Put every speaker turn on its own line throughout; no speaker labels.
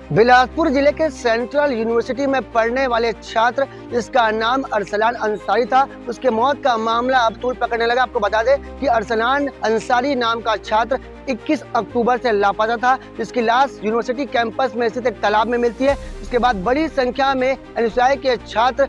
बिलासपुर जिले के central university में पढ़ने वाले छात्र जिसका नाम अरसलान अंसारी था, उसके मौत का मामला अब तूल पकड़ने लगा। आपको बता दें कि अरसलान अंसारी नाम का छात्र 21 अक्टूबर से लापता था, जिसकी लाश यूनिवर्सिटी कैंपस में स्थित एक तालाब में मिलती है। इसके बाद बड़ी संख्या में एनएसयूआई के छात्र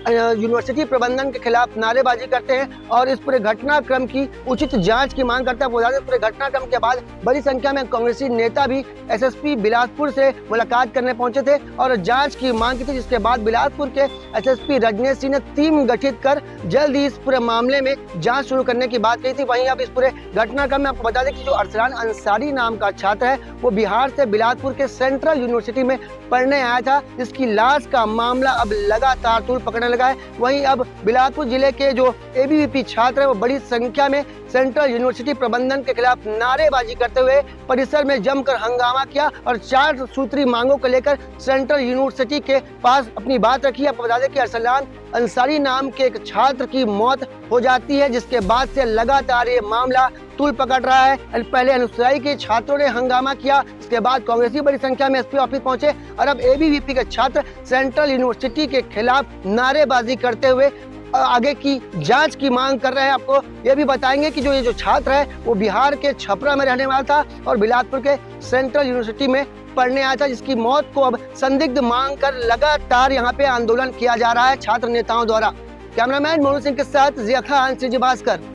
यूनिवर्सिटी प्रबंधन के खिलाफ नारेबाजी करते हैं और इस पूरे घटनाक्रम की उचित जांच की मांग करते हैं। पूरे घटनाक्रम के बाद बड़ी संख्या में कांग्रेसी नेता भी एसएसपी बिलासपुर से मुलाकात करने पहुंचे थे और जांच की मांग की थी, जिसके बाद बिलासपुर के एसएसपी रजनेश सिंह ने टीम गठित कर जल्द ही इस पूरे मामले में जाँच शुरू करने की बात कही थी। वहीं अब इस पूरे घटनाक्रम में आपको बता दें कि जो अरसलान अंसारी नाम का छात्र है वो बिहार से बिलासपुर के सेंट्रल यूनिवर्सिटी में पढ़ने आया था, जिसकी लाश का मामला अब लगातार तूल पकड़ने लगा है। वहीं अब बिलासपुर जिले के जो एबीवीपी छात्र है वो बड़ी संख्या में सेंट्रल यूनिवर्सिटी प्रबंधन के खिलाफ नारेबाजी करते हुए परिसर में जमकर हंगामा किया और 4 सूत्री मांगों को लेकर सेंट्रल यूनिवर्सिटी के पास अपनी बात रखी। आपको बता दें कि अरसलान अंसारी नाम के एक छात्र की मौत हो जाती है, जिसके बाद से लगातार ये मामला तूल पकड़ रहा है। पहले एनएसयूआई के छात्रों ने हंगामा किया, इसके बाद कांग्रेसी बड़ी संख्या में एसपी ऑफिस पहुंचे और अब एबीवीपी के छात्र सेंट्रल यूनिवर्सिटी के खिलाफ नारेबाजी करते हुए आगे की जांच की मांग कर रहे हैं। आपको ये भी बताएंगे कि ये जो छात्र है वो बिहार के छपरा में रहने वाला था और बिलासपुर के सेंट्रल यूनिवर्सिटी में पढ़ने आया था, जिसकी मौत को अब संदिग्ध मांग कर लगातार यहाँ पे आंदोलन किया जा रहा है छात्र नेताओं द्वारा। कैमरामैन मोनू सिंह के साथ जिया खान, भास्कर।